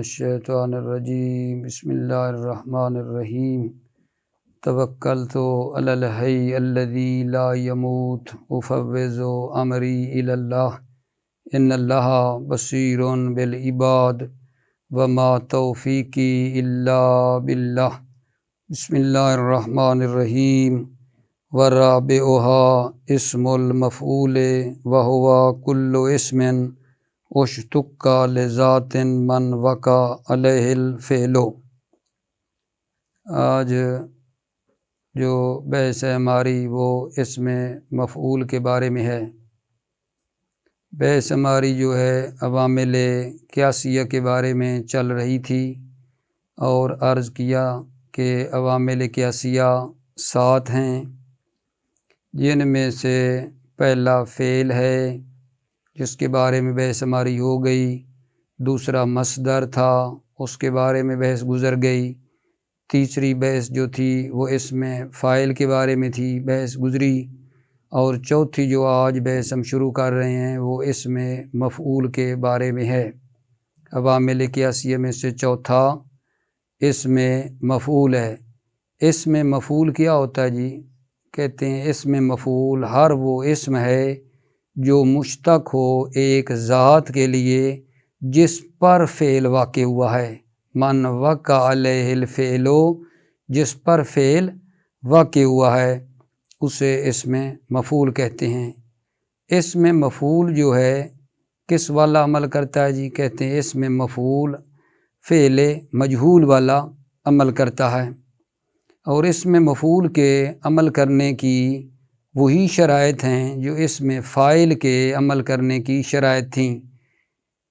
الشیطان الرجیم بسم اللہ الرحمن الرحیم توکلت علی الحی الذی لا یموت افوض امری الی اللہ ان اللہ بصیر بالعباد وما توفیقی الا باللہ بسم اللہ الرحمن الرحیم ورابعها اسم المفعول وهو كل اسم اشتق لذات من وقع علیہ الفعل۔ آج جو بحث ہے ہماری وہ اسم مفعول کے بارے میں ہے۔ بحث ہماری جو ہے عوامل قیاسیہ کے بارے میں چل رہی تھی اور عرض کیا کہ عوامل قیاسیہ 7 ہیں، جن میں سے پہلا فعل ہے جس کے بارے میں بحث ہماری ہو گئی، دوسرا مصدر تھا اس کے بارے میں بحث گزر گئی، تیسری بحث جو تھی وہ اسم فاعل کے بارے میں تھی، بحث گزری، اور چوتھی جو آج بحث ہم شروع کر رہے ہیں وہ اسم مفعول کے بارے میں ہے۔ عوامل قیاسیہ میں سے چوتھا اسم مفعول ہے۔ اسم مفعول کیا ہوتا ہے جی؟ کہتے ہیں اسم مفعول ہر وہ اسم ہے جو مشتق ہو ایک ذات کے لیے جس پر فعل واقع ہوا ہے۔ من وقع علیہ الفعل، جس پر فعل واقع ہوا ہے اسے اسم مفعول کہتے ہیں۔ اسم مفعول جو ہے کس والا عمل کرتا ہے جی؟ کہتے ہیں اسم مفعول فعل مجہول والا عمل کرتا ہے، اور اسم مفعول کے عمل کرنے کی وہی شرائط ہیں جو اسم فاعل کے عمل کرنے کی شرائط تھیں،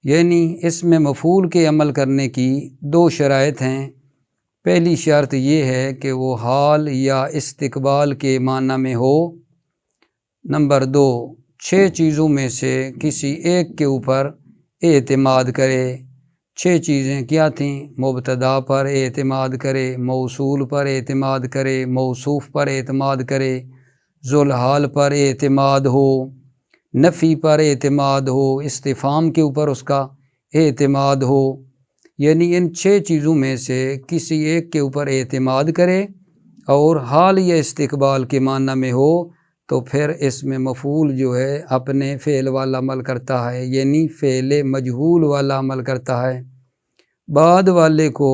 یعنی اسم مفعول کے عمل کرنے کی 2 شرائط ہیں۔ پہلی شرط یہ ہے کہ وہ حال یا استقبال کے معنی میں ہو۔ نمبر 2، 6 چیزوں میں سے کسی ایک کے اوپر اعتماد کرے۔ 6 چیزیں کیا تھیں؟ مبتدا پر اعتماد کرے، موصول پر اعتماد کرے، موصوف پر اعتماد کرے، ذوالحال پر اعتماد ہو، نفی پر اعتماد ہو، استفہام کے اوپر اس کا اعتماد ہو، یعنی ان 6 چیزوں میں سے کسی ایک کے اوپر اعتماد کرے اور حال یا استقبال کے معنی میں ہو تو پھر اسم مفعول جو ہے اپنے فعل والا عمل کرتا ہے، یعنی فعل مجہول والا عمل کرتا ہے۔ بعد والے کو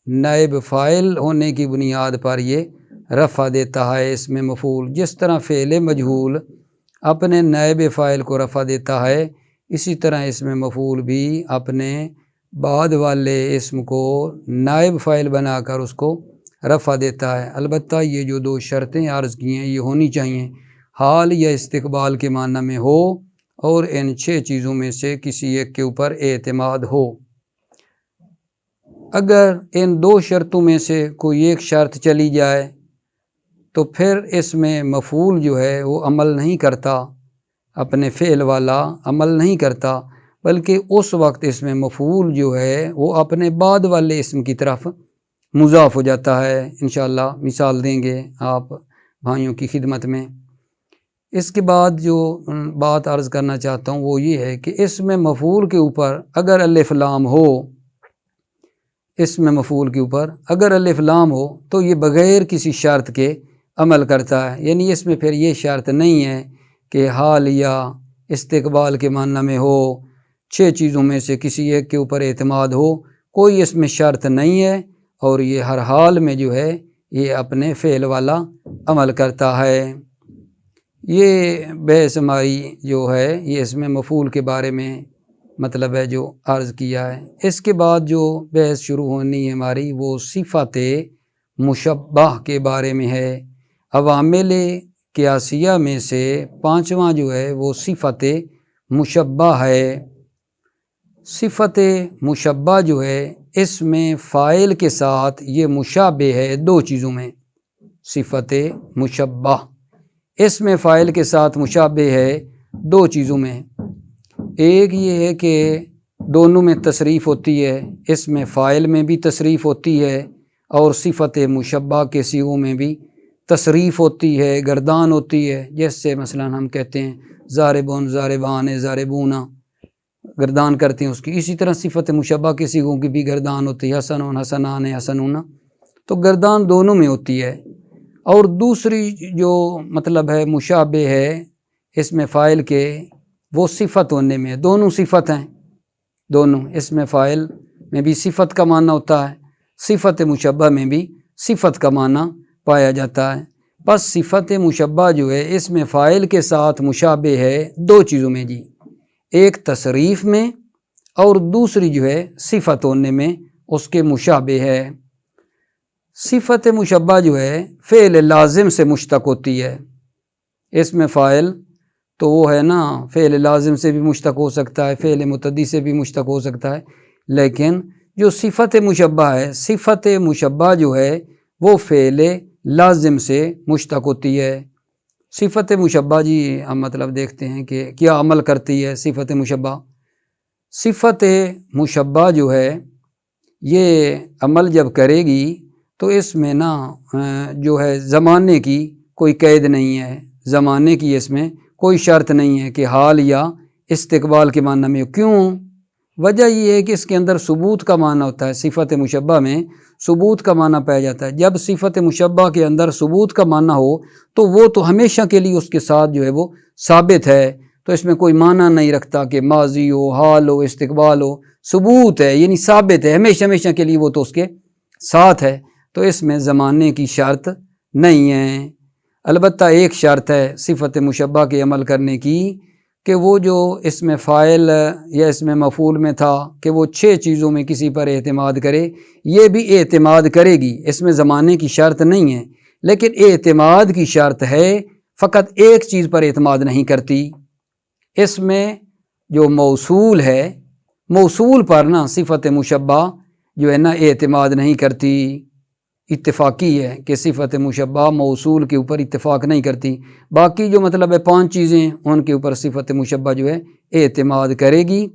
نائب فاعل ہونے کی بنیاد پر یہ رفع دیتا ہے اسم مفعول۔ جس طرح فعل مجہول اپنے نائب فاعل کو رفع دیتا ہے، اسی طرح اسم مفعول بھی اپنے بعد والے اسم کو نائب فاعل بنا کر اس کو رفع دیتا ہے۔ البتہ یہ جو 2 شرطیں عرض کی ہیں یہ ہونی چاہیے، حال یا استقبال کے معنی میں ہو اور ان 6 چیزوں میں سے کسی ایک کے اوپر اعتماد ہو۔ اگر ان 2 شرطوں میں سے کوئی ایک شرط چلی جائے تو پھر اسم مفعول جو ہے وہ عمل نہیں کرتا، اپنے فعل والا عمل نہیں کرتا، بلکہ اس وقت اسم مفعول جو ہے وہ اپنے بعد والے اسم کی طرف مضاف ہو جاتا ہے۔ انشاءاللہ مثال دیں گے آپ بھائیوں کی خدمت میں۔ اس کے بعد جو بات عرض کرنا چاہتا ہوں وہ یہ ہے کہ اسم مفعول کے اوپر اگر الف لام ہو، اسم مفعول کے اوپر اگر الف لام ہو تو یہ بغیر کسی شرط کے عمل کرتا ہے، یعنی اس میں پھر یہ شرط نہیں ہے کہ حال یا استقبال کے معنی میں ہو، 6 چیزوں میں سے کسی ایک کے اوپر اعتماد ہو، کوئی اس میں شرط نہیں ہے، اور یہ ہر حال میں جو ہے یہ اپنے فعل والا عمل کرتا ہے۔ یہ بحث ہماری جو ہے یہ اس میں مفعول کے بارے میں مطلب ہے جو عرض کیا ہے۔ اس کے بعد جو بحث شروع ہونی ہے ہماری وہ صفت مشبہ کے بارے میں ہے۔ عوامل قیاسیہ میں سے 5واں جو ہے وہ صفت مشبہ ہے۔ صفت مشبہ جو ہے اس میں فاعل کے ساتھ یہ مشابہ ہے 2 چیزوں میں۔ صفت مشبہ اس میں فاعل کے ساتھ مشابہ ہے 2 چیزوں میں۔ ایک یہ ہے کہ دونوں میں تصریف ہوتی ہے، اس میں فاعل میں بھی تصریف ہوتی ہے اور صفت مشبہ کے صیغوں میں بھی تصریف ہوتی ہے، گردان ہوتی ہے، جیسے مثلا ہم کہتے ہیں ضاربون ضاربان ضاربون، گردان کرتے ہیں اس کی، اسی طرح صفت مشبہ کے صیغوں کی بھی گردان ہوتی ہے، حسن حسنان حسنون، تو گردان دونوں میں ہوتی ہے۔ اور دوسری جو مطلب ہے مشابہ ہے اس میں فاعل کے، وہ صفت ہونے میں، دونوں صفت ہیں، دونوں اس میں فاعل میں بھی صفت کا معنی ہوتا ہے، صفت مشبہ میں بھی صفت کا معنی پایا جاتا ہے۔ بس صفت مشبہ جو ہے اس میں فاعل کے ساتھ مشابہ ہے دو چیزوں میں جی، ایک تصریف میں اور دوسری جو ہے صفت ہونے میں اس کے مشابہ ہے۔ صفت مشبہ جو ہے فعل لازم سے مشتق ہوتی ہے، اس میں فاعل تو وہ ہے نا، فعل لازم سے بھی مشتق ہو سکتا ہے، فعل متعدی سے بھی مشتق ہو سکتا ہے، لیکن جو صفت مشبہ ہے، صفت مشبہ جو ہے وہ فعل لازم سے مشتق ہوتی ہے۔ صفت مشبہ جی ہم مطلب دیکھتے ہیں کہ کیا عمل کرتی ہے صفت مشبہ۔ صفت مشبہ جو ہے یہ عمل جب کرے گی تو اس میں نا جو ہے زمانے کی کوئی قید نہیں ہے، زمانے کی اس میں کوئی شرط نہیں ہے کہ حال یا استقبال کے معنی میں۔ کیوں؟ وجہ یہ ہے کہ اس کے اندر ثبوت کا معنی ہوتا ہے، صفت مشبہ میں ثبوت کا معنی پایا جاتا ہے۔ جب صفت مشبہ کے اندر ثبوت کا معنی ہو تو وہ تو ہمیشہ کے لیے اس کے ساتھ جو ہے وہ ثابت ہے، تو اس میں کوئی معنی نہیں رکھتا کہ ماضی ہو، حال ہو، استقبال ہو، ثبوت ہے یعنی ثابت ہے، ہمیشہ کے لیے وہ تو اس کے ساتھ ہے، تو اس میں زمانے کی شرط نہیں ہے۔ البتہ ایک شرط ہے صفت مشبہ کے عمل کرنے کی کہ وہ جو اس میں فاعل یا اس میں مفعول میں تھا کہ وہ 6 چیزوں میں کسی پر اعتماد کرے، یہ بھی اعتماد کرے گی، اس میں زمانے کی شرط نہیں ہے، لیکن اعتماد کی شرط ہے، فقط ایک چیز پر اعتماد نہیں کرتی۔ اس میں جو موصول ہے، موصول پر نا صفت مشبہ جو ہے نا اعتماد نہیں کرتی، اتفاقی ہے کہ صفت مشبہ موصول کے اوپر اتفاق نہیں کرتی، باقی جو مطلب ہے 5 چیزیں ان کے اوپر صفت مشبہ جو ہے اعتماد کرے گی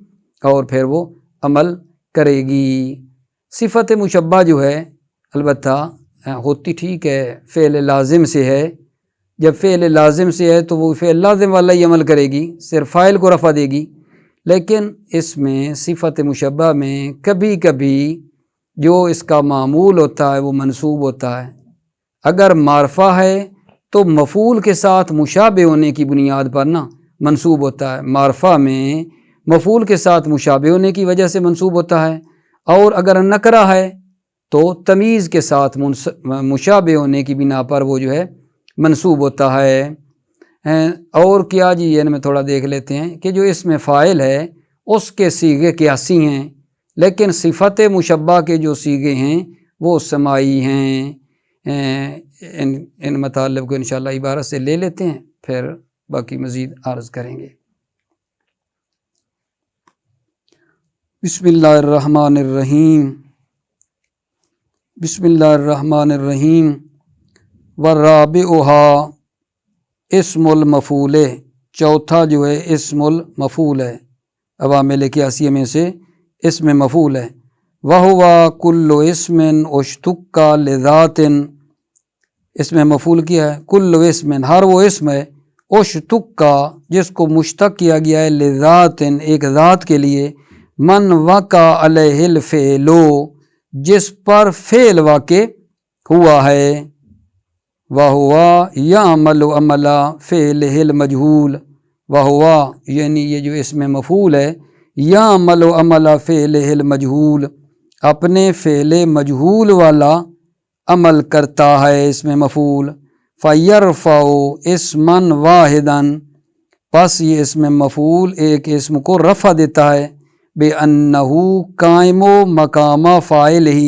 اور پھر وہ عمل کرے گی۔ صفت مشبہ جو ہے البتہ ہوتی ٹھیک ہے فعل لازم سے ہے، جب فعل لازم سے ہے تو وہ فعل لازم والا ہی عمل کرے گی، صرف فاعل کو رفع دے گی، لیکن اس میں صفت مشبہ میں کبھی کبھی جو اس کا معمول ہوتا ہے وہ منصوب ہوتا ہے۔ اگر معرفہ ہے تو مفعول کے ساتھ مشابہ ہونے کی بنیاد پر نا منصوب ہوتا ہے، معرفہ میں مفعول کے ساتھ مشابہ ہونے کی وجہ سے منصوب ہوتا ہے، اور اگر نکرہ ہے تو تمیز کے ساتھ مشابہ ہونے کی بنا پر وہ جو ہے منصوب ہوتا ہے۔ اور کیا جی ان میں تھوڑا دیکھ لیتے ہیں کہ جو اس میں فاعل ہے اس کے صیغے قیاسی ہیں، لیکن صفت مشبہ کے جو صیغے ہیں وہ سماعی ہیں۔ ان مطالب کو انشاءاللہ عبارت سے لے لیتے ہیں، پھر باقی مزید عرض کریں گے۔ بسم اللہ الرحمن الرحیم، بسم اللہ الرحمن الرحیم۔ والرابعها اسم المفعول، چوتھا جو ہے اسم المفعول ہے، عوامل قیاسیہ میں سے اسم مفعول ہے۔ وَهُوَ كُلُّ اسم اشتق لذات، اس میں مفعول کیا ہے کل اسم، ہر وہ اسم ہے اشتق جس کو مشتق کیا گیا ہے لذات ایک ذات کے لیے، من وقع علیہ الفعل جس پر فعل واقع ہوا ہے، وَهُوَ يَعْمَلُ عَمَلَ فِعْلِهِ الْمَجْهُولِ، وَهُوَ یعنی یہ جو اسم مفعول ہے، يَعْمَلُ عَمَلَ فِعْلِهِ الْمَجْهُولِ اپنے فعل مجہول والا عمل کرتا ہے اسم مفعول۔ فَيَرْفَعُ اسْمًا وَاحِدًا پس یہ اسم مفعول ایک اسم کو رفع دیتا ہے، بِأَنَّهُ قَائِمُ مَقَامَ فَاعِلِهِ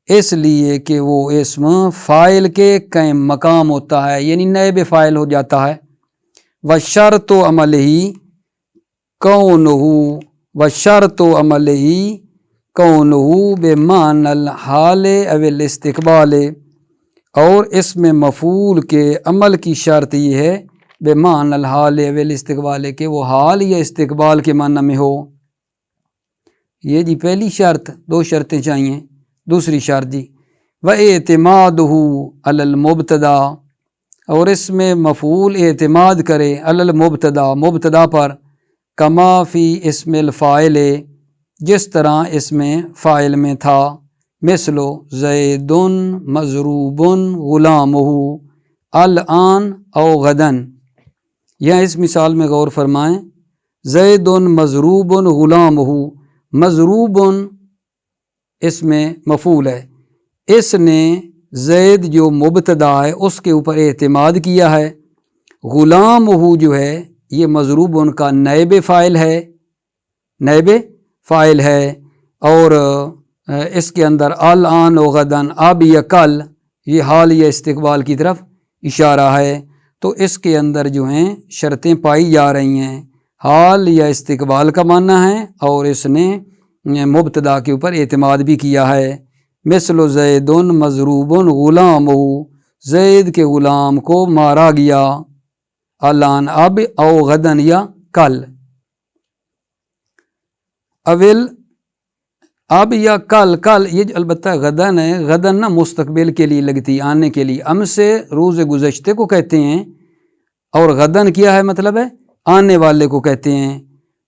اس لیے کہ وہ اسم فاعل کے قائم مقام ہوتا ہے یعنی نائب فاعل ہو جاتا ہے۔ وَشَرْطُ عَمَلِهِ كَوْنُهُ وَشَرْطُ عَمَلِهِ كَوْنُهُ بِمَعْنَى الْحَالِ أَوِ الْاِسْتِقْبَالِ اور اسم مفعول کے عمل کی شرط یہ ہے بِمَعْنَى الْحَالِ أَوِ الْاِسْتِقْبَالِ کہ وہ حال یا استقبال کے معنی میں ہو۔ یہ جی پہلی شرط، 2 شرطیں چاہیے۔ دوسری شرط جی وَاعْتِمَادُهُ عَلَى الْمُبْتَدَى اور اس میں مفعول اعتماد کرے علی المبتدا مبتدا پر، کما فی اسم الفاعل، جس طرح اس میں فاعل میں تھا، مثلو زید مضروب غلامہ الآن او غدن۔ یہاں اس مثال میں غور فرمائیں، زید مضروب غلامہ، مضروب اس میں مفعول ہے، اس نے زید جو مبتدا ہے اس کے اوپر اعتماد کیا ہے، غلامہ جو ہے یہ مضروب ان کا نائب فاعل ہے، نائب فاعل ہے، اور اس کے اندر الآن و غدن، اب یا کل، یہ حال یا استقبال کی طرف اشارہ ہے، تو اس کے اندر جو ہیں شرطیں پائی جا رہی ہیں، حال یا استقبال کا معنی ہے، اور اس نے مبتدا کے اوپر اعتماد بھی کیا ہے۔ مثل زید مضروب غلامہ، زید کے غلام کو مارا گیا، الان اب او غدن یا کل، اول اب یا کل، کل یہ البتہ غدن ہے، غدن نہ مستقبل کے لیے لگتی، آنے کے لیے، ام سے روز گزشتے کو کہتے ہیں، اور غدن کیا ہے مطلب ہے آنے والے کو کہتے ہیں،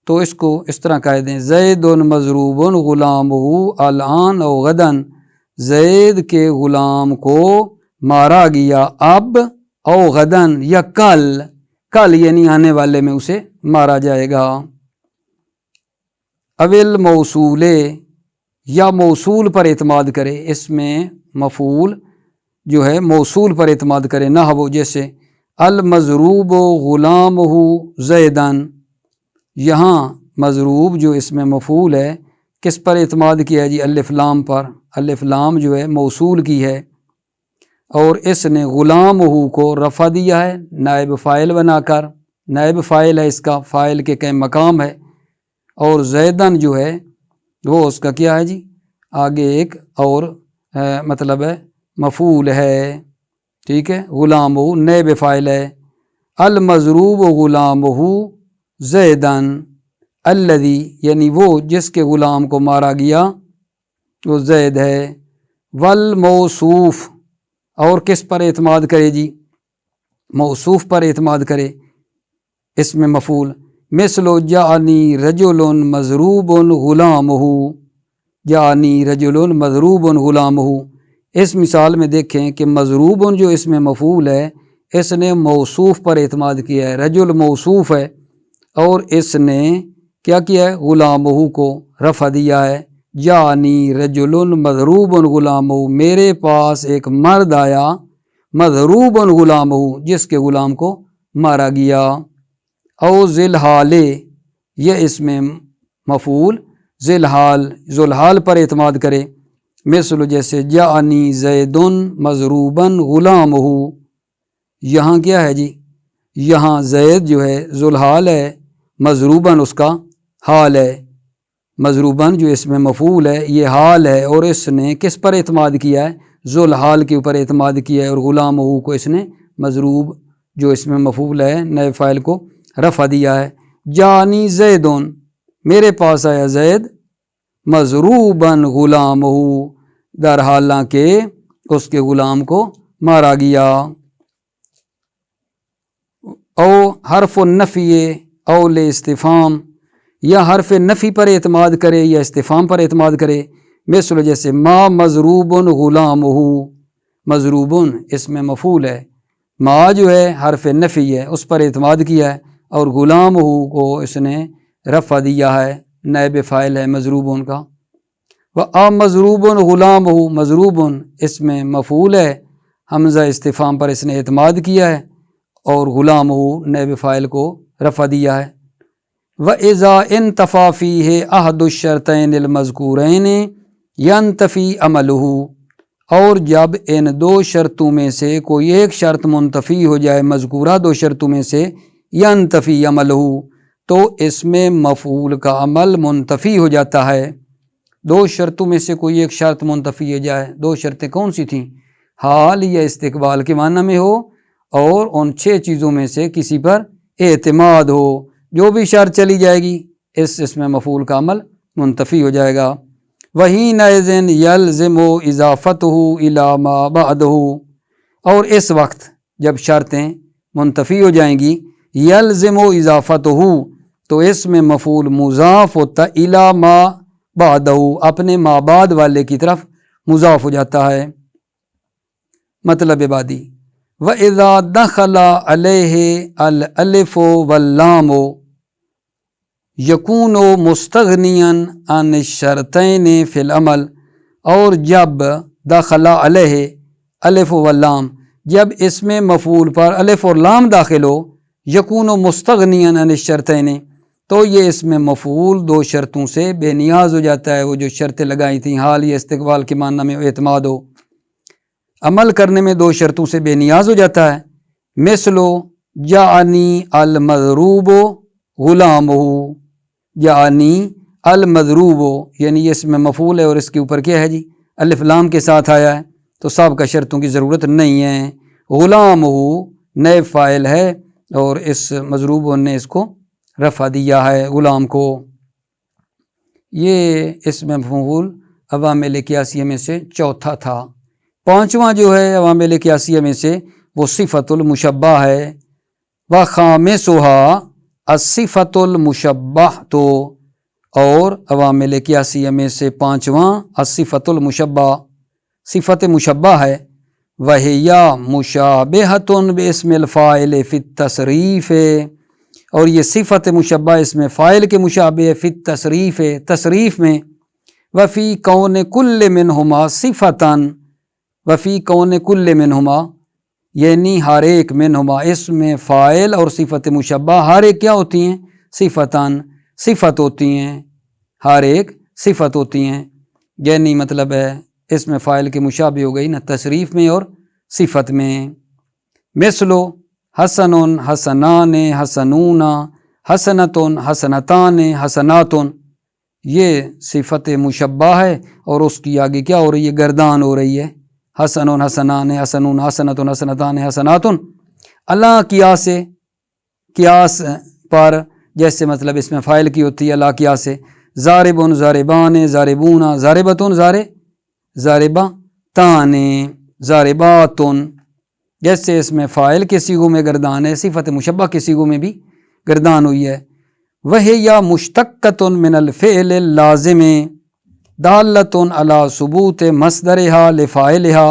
تو اس کو اس طرح کہہ دیں زید مضروب غلامہ الآن او غدن، زید کے غلام کو مارا گیا اب او غدن یا کل، کل یعنی آنے والے میں اسے مارا جائے گا۔ اول موصول، یا موصول پر اعتماد کرے، اس میں مفعول جو ہے موصول پر اعتماد کرے، نحو جیسے المضروب غلامہ زیدن، یہاں مضروب جو اس میں مفعول ہے کس پر اعتماد کیا ہے جی؟ الف لام پر، الف لام جو ہے موصول کی ہے، اور اس نے غلامہ کو رفع دیا ہے نائب فاعل بنا کر، نائب فاعل ہے اس کا، فاعل کے کئی مقام ہے، اور زیدن جو ہے وہ اس کا کیا ہے جی؟ آگے ایک اور مطلب ہے مفعول ہے، ٹھیک ہے، غلامہ نائب فاعل ہے، المضروب غلامہ زیدن الذی، یعنی وہ جس کے غلام کو مارا گیا وہ زید ہے، والموصوف، اور کس پر اعتماد کرے جی؟ موصوف پر اعتماد کرے، اس میں مفعول، مثل جاءنی رجل مضروب غلامہ، جاءنی رجل مضروب غلامہ، اس مثال میں دیکھیں کہ مضروب جو اس میں مفعول ہے اس نے موصوف پر اعتماد کیا ہے، رجل موصوف ہے، اور اس نے کیا کیا ہے؟ غلامہ کو رفع دیا ہے، جاءنی رجل مضروب غلامہ، میرے پاس ایک مرد آیا، مضروب غلامہ، جس کے غلام کو مارا گیا، او ذل حال، یہ اس میں مفعول ذل حال، ذل حال پر اعتماد کرے، مثل جیسے جاءنی زید مضروبا غلامہ، یہاں کیا ہے جی؟ یہاں زید جو ہے ذل حال ہے، مضروباً اس کا حال ہے، مضروباً جو اس میں مفعول ہے یہ حال ہے، اور اس نے کس پر اعتماد کیا ہے؟ ذل حال کے اوپر اعتماد کیا ہے، اور غلامہ کو اس نے مضروب جو اس میں مفعول ہے نئے فاعل کو رفع دیا ہے، جانی زیدون، میرے پاس آیا زید، مضروباً غلامہ، در حالانکہ اس کے غلام کو مارا گیا۔ او حرف النفی او استفہام، یا حرف نفی پر اعتماد کرے یا استفہام پر اعتماد کرے، مثل جیسے ما مضروب غلامہ، مضروب اس میں مفعول ہے، ما جو ہے حرف نفی ہے اس پر اعتماد کیا ہے، اور غلامہ کو اس نے رفع دیا ہے، نائب فاعل ہے مضروب کا، مضروب غلامہ، مضروب اس میں مفعول ہے، حمزہ استفہام پر اس نے اعتماد کیا ہے، اور غلامہ نائب فاعل کو رفع دیا ہے۔ وَإِذَا انتفى فِيهِ أَحَدُ الشَّرْطَيْنِ الْمَذْكُورَيْنِ يَنْتَفِي عَمَلُهُ، اور جب ان دو شرطوں میں سے کوئی ایک شرط منتفی ہو جائے، مذکورہ دو شرطوں میں سے، يَنْتَفِي عَمَلُهُ، تو اس میں مفعول کا عمل منتفی ہو جاتا ہے۔ دو شرطوں میں سے کوئی ایک شرط منتفی ہو جائے، دو شرطیں کون سی تھیں؟ حال یا استقبال کے معنی میں ہو، اور ان 6 چیزوں میں سے کسی پر اعتماد ہو، جو بھی شرط چلی جائے گی اس میں مفعول کا عمل منتفی ہو جائے گا۔ وَحِينَئِذٍ يَلْزِمُ إِضَافَتُهُ إِلَى مَا بَعْدَهُ، اور اس وقت جب شرطیں منتفی ہو جائیں گی، يَلْزِمُ إِضَافَتُهُ، تو اسم مفعول مضاف ہوتا الی ما بعدہ، اپنے ما بعد والے کی طرف مضاف ہو جاتا ہے۔ مطلب بعدی وَإِذَا دَخَلَ عَلَيْهِ الْأَلِفُ وَاللَّامُ يَكُونُ مُسْتَغْنِيًا عَنِ الشَّرْطَيْنِ فِي الْعَمَلِ، اور جب دخل علیہ الف واللام، جب اسم مفعول پر الف اور لام داخل ہو، یکون مستغنیاً عن الشرطین، تو یہ اسم مفعول دو شرطوں سے بے نیاز ہو جاتا ہے۔ وہ جو شرطیں لگائی تھیں حال یا استقبال کے معنی میں اعتماد ہو، عمل کرنے میں دو شرطوں سے بے نیاز ہو جاتا ہے۔ مثلو جعنی المضروب غلامہ، جعنی المضروب، یعنی یہ اسم مفعول ہے اور اس کے اوپر کیا ہے جی الف لام کے ساتھ آیا ہے، تو سابقہ شرطوں کی ضرورت نہیں ہے۔ غلامہ نائب فاعل ہے اور اس مضروب نے اس کو رفع دیا ہے غلام کو۔ یہ اسم مفعول عوامل قیاسیہ میں سے چوتھا تھا۔ پانچواں جو ہے عوامل قیاسیہ میں سے وہ صفت المشبہ ہے۔ وخامسھا الصفت المشبہ، تو اور عوامل قیاسیہ میں سے پانچواں الصفت المشبہ، صفت مشبہ ہے۔ وہی مشابہۃ باسم الفاعل فی التصریف، اور یہ صفت مشبہ اسم فاعل کے مشابہ فی التصریف، تصریف میں۔ وفی کون کل منہما صفتاً، وفی کون کل منہما یعنی ہر ایک منہما، اسم فاعل اور صفت مشبہ ہر ایک کیا ہوتی ہیں؟ صفتاً، صفت ہوتی ہیں، ہر ایک صفت ہوتی ہیں، یعنی مطلب ہے اسم فاعل کے مشابہ ہو گئی نا تصریف میں اور صفت میں۔ مثلو حسن حسنان حسنون حسنۃ حسنتان حسنات، یہ صفت مشبہ ہے اور اس کی آگے کیا ہو رہی ہے؟ گردان ہو رہی ہے۔ حسن حسنان حسنون حسنۃ حسنتان حسنات، اللہ قیاس، قیاس پر، جیسے مطلب اس میں فاعل کی ہوتی ہے اللہ قیاس سے۔ ضارب ضاربان ضاربون ضاربۃ ضاربتان ضاربات، جیسے اس میں فاعل کے صیغوں میں گردان ہے، صفت مشبہ کے صیغوں میں بھی گردان ہوئی ہے۔ وہی مشتقۃ من الفعل اللازم دالۃ علی ثبوت مصدرها لفاعلها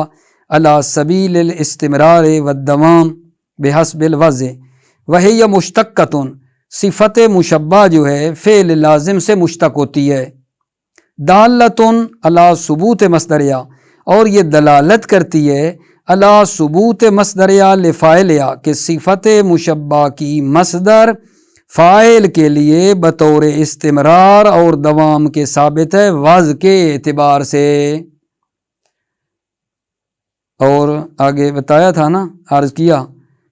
علی سبیل الاستمرار والدوام بحسب الوضع۔ وہی مشتقۃ، صفت مشبہ جو ہے فعل لازم سے مشتق ہوتی ہے۔ دالۃ علی ثبوت مصدرها، اور یہ دلالت کرتی ہے علی ثبوت مصدرها لفاعلها کہ صفت مشبہ کی مصدر فاعل کے لیے بطور استمرار اور دوام کے ثابت ہے وضع کے اعتبار سے۔ اور آگے بتایا تھا نا، عرض کیا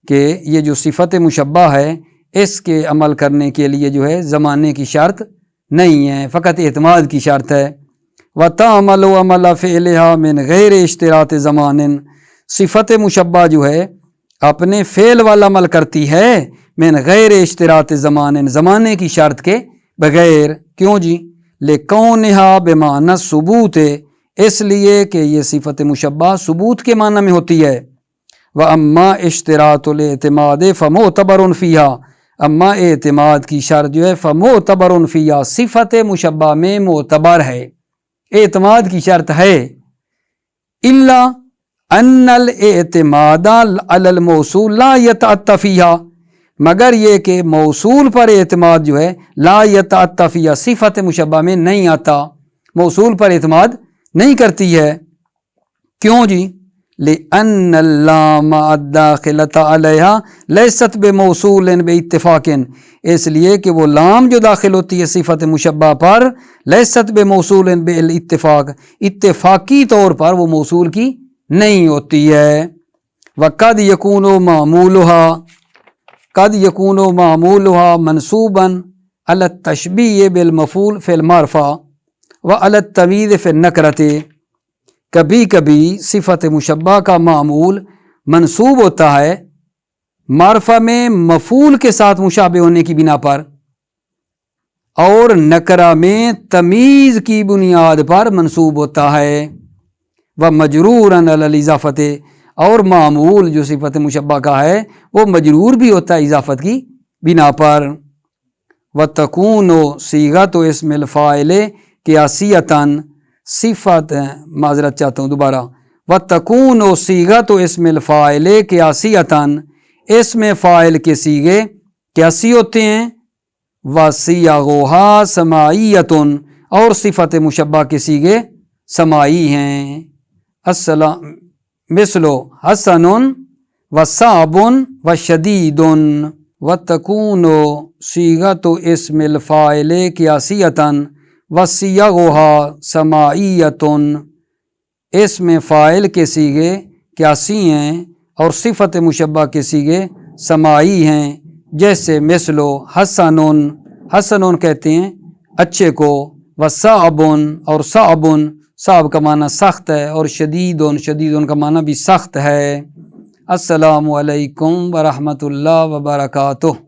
کہ یہ جو صفت مشبہ ہے اس کے عمل کرنے کے لیے جو ہے زمانے کی شرط نہیں ہے، فقط اعتماد کی شرط ہے۔ وَتَعْمَلُ عَمَلَ فِعْلِهَا مِنْ غَيْرِ اشْتِرَاطِ زَمَانٍ، صفت مشبہ جو ہے اپنے فعل والا عمل کرتی ہے من غیر اشتراط زمان، زمانے کی شرط کے بغیر۔ کیوں جی؟ لِكَوْنِهَا بِمَعْنَى الثُّبُوتِ، اس لیے کہ یہ صفت مشبہ ثبوت کے معنی میں ہوتی ہے۔ وَأَمَّا اشْتِرَاطُ الْاعْتِمَادِ فَمُعْتَبَرٌ فِيهَا، اما اعتماد کی شرط جو ہے فَمُعْتَبَرٌ فِيهَا، صفت مشبہ میں معتبر ہے، اعتماد کی شرط ہے۔ إِلَّا أَنَّ الْاعْتِمَادَ عَلَى الْمَوْصُولِ لَا يَتَأَتَّى فِيهَا، مگر یہ کہ موصول پر اعتماد جو ہے لا يتأتى فيها، صفت مشبہ میں نہیں آتا، موصول پر اعتماد نہیں کرتی ہے۔ کیوں جی؟ لأن اللام الداخلة عليها ليست بموصول باتفاق، اس لیے کہ وہ لام جو داخل ہوتی ہے صفت مشبہ پر ليست بموصول بالاتفاق، اتفاقی طور پر وہ موصول کی نہیں ہوتی ہے۔ وقد يكون معمولها، قد يكون معمولها منصوبا على التشبيه بالمفعول في المعرفة وعلى التمييز في النكرة، کبھی کبھی صفت مشبہ کا معمول منصوب ہوتا ہے معرفہ میں مفعول کے ساتھ مشابہ ہونے کی بنا پر، اور نکرہ میں تمیز کی بنیاد پر منصوب ہوتا ہے۔ ومجرورا علی الاضافۃ، اور معمول جو صفت مشبہ کا ہے وہ مجرور بھی ہوتا ہے اضافت کی بنا پر۔ وتکون صیغۃ اسم الفاعل قیاسیۃً صفت معذرت چاہتا ہوں دوبارہ وتکون صیغۃ اسم الفاعل قیاسیۃً اسم فاعل کے صیغے قیاسی ہوتے ہیں وصیغھا سماعیۃ اور صفت مشبہ کے صیغے سماعی ہیں السلام مثل حسن وصعب وشدید وتکون صیغۃ اسم الفاعل قیاسیۃً وصیغھا سماعیۃ اسم فاعل کے صیغے قیاسی ہیں اور صفت مشبہ کے صیغے سماعی ہیں جیسے مثل حسن حسن کہتے ہیں اچھے کو وصعب اور صعب صعب کا معنی سخت ہے اور شدید کا معنی بھی سخت ہے السلام علیکم ورحمۃ اللہ وبرکاتہ